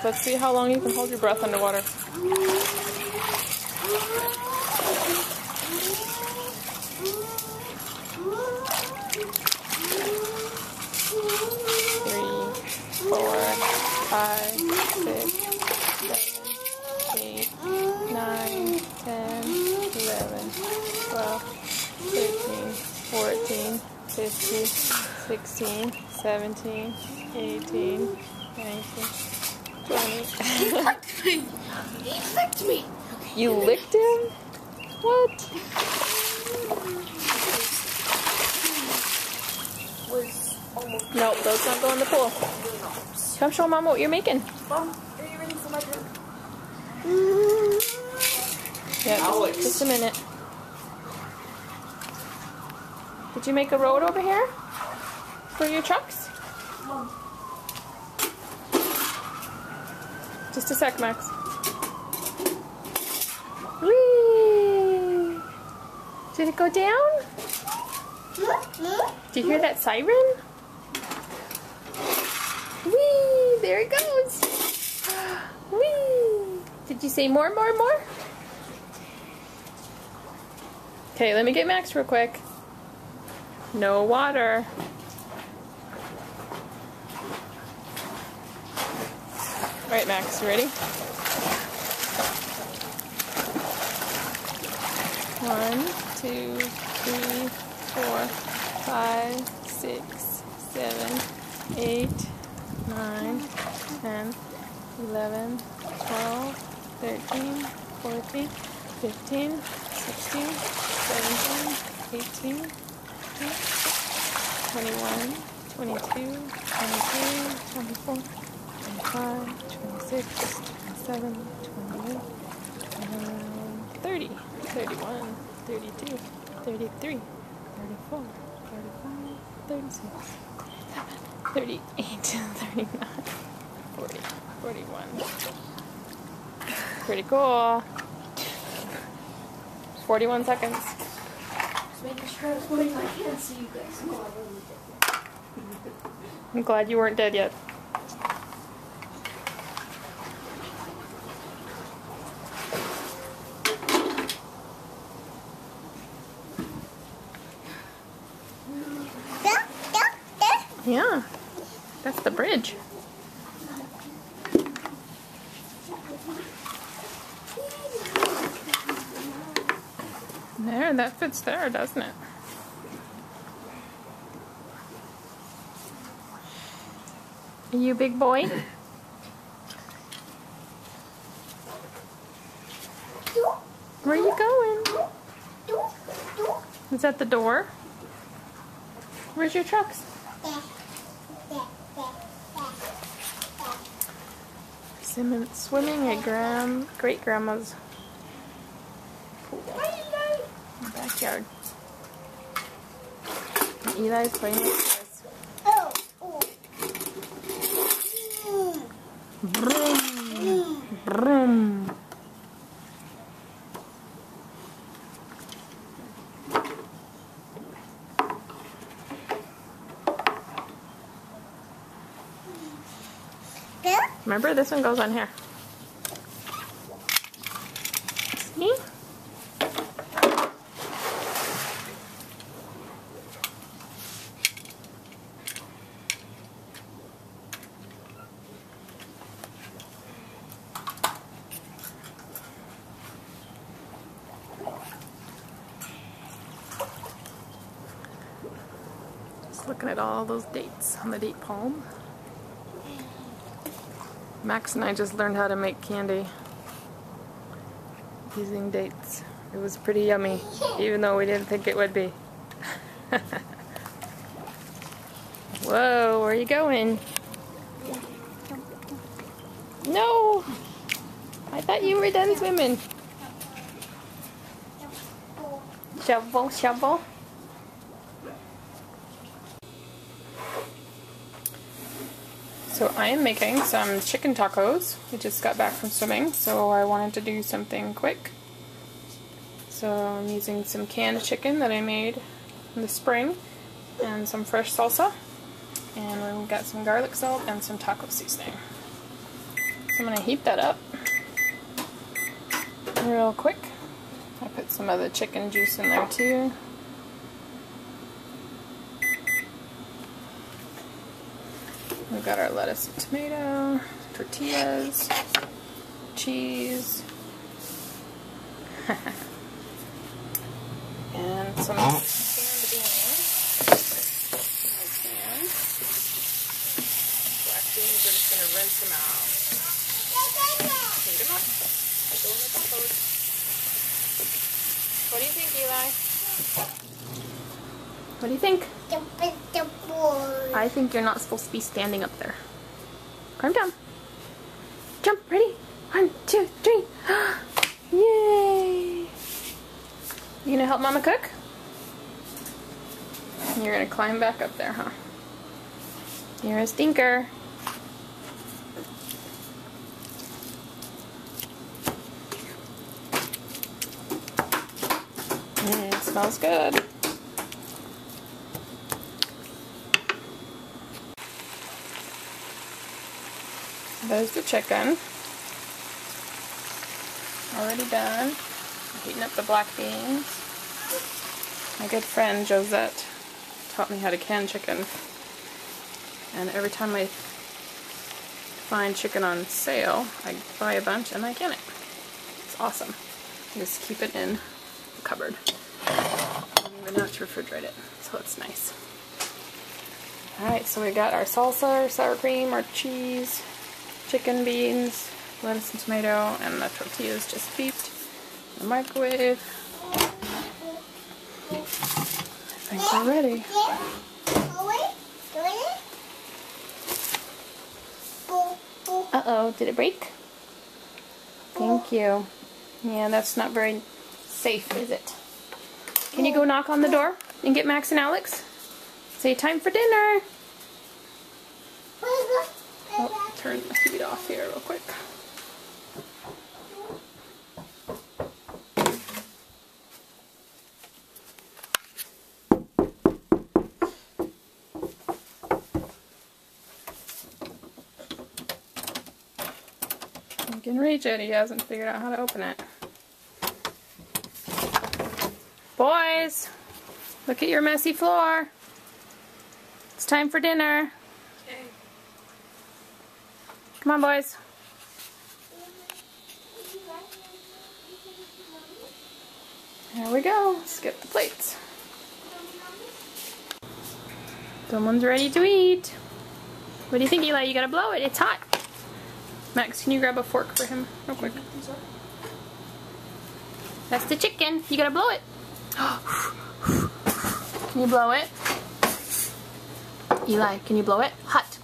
Let's see how long you can hold your breath underwater. 3, 4, 5, 6, 7, 8, 9, 10, 11, 12, 13, 14, 15, 16, 17, 18, 19, 20. He licked me. You licked him? What? Nope, those don't go in the pool. Come show Mom what you're making. Mom, are you ready for my drink? Yeah, just a minute. Did you make a road over here for your trucks? Mom. Just a sec, Max. Whee! Did it go down? Did you hear that siren? Whee! There it goes. Whee! Did you say more, more, more? Okay, let me get Max real quick. No water. All right, Max, you ready? 1, 2, 3, 4, 5, 6, 7, 8, 9, 10, 11, 12, 13, 14, 15, 16, 17, 18, 21, 22, 23, 24, 25, 26, 27, 28, 30, 31, 32, 33, 34, 35, 36, 38, 39, 40, 41. Pretty cool. 41 seconds. Just making sure I was putting my hands so you guys know I wasn't dead. I'm glad you weren't dead yet. Yeah, that's the bridge. There, that fits there, doesn't it? Are you a big boy? Where are you going? Is that the door? Where's your trucks? Swimming at great-grandma's pool in the backyard. And Eli's playing with this. Vroom, vroom. Remember, this one goes on here. See? Just looking at all those dates on the date palm. Max and I just learned how to make candy using dates. It was pretty yummy, even though we didn't think it would be. Whoa, where are you going? No! I thought you were done swimming. Shovel, shovel. So I am making some chicken tacos. We just got back from swimming, so I wanted to do something quick. So I'm using some canned chicken that I made in the spring and some fresh salsa. And we've got some garlic salt and some taco seasoning. I'm going to heat that up real quick. I put some of the chicken juice in there too. We've got our lettuce and tomato, tortillas, cheese, and some canned beans. Black beans, we're just going to rinse them out. Heat them up. Go in the tacos. What do you think, Eli? What do you think? I think you're not supposed to be standing up there. Climb down. Jump. Ready? 1, 2, 3. Yay! You gonna help Mama cook? You're gonna climb back up there, huh? You're a stinker. It smells good. There's the chicken. Already done. I'm heating up the black beans. My good friend Josette taught me how to can chicken. And every time I find chicken on sale, I buy a bunch and I can it. It's awesome. You just keep it in the cupboard. You don't even have to refrigerate it, so it's nice. Alright, so we got our salsa, our sour cream, our cheese, chicken, beans, lettuce and tomato, and the tortillas just beeped in the microwave. I think we're ready. Uh-oh, did it break? Thank you. Yeah, that's not very safe, is it? Can you go knock on the door and get Max and Alex? Say time for dinner. Oh, turn the heat off here real quick. You can reach it, he hasn't figured out how to open it. Boys, look at your messy floor. It's time for dinner. Okay. Come on, boys. There we go. Let's get the plates. Someone's ready to eat. What do you think, Eli? You gotta blow it. It's hot. Max, can you grab a fork for him real quick? That's the chicken. You gotta blow it. Can you blow it? Eli, can you blow it? Hot.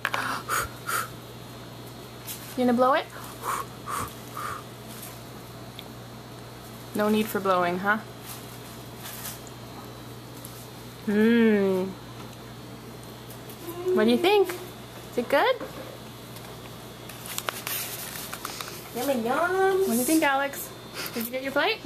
You gonna blow it? No need for blowing, huh? What do you think? Is it good? Yummy yum. What do you think, Alex? Did you get your plate?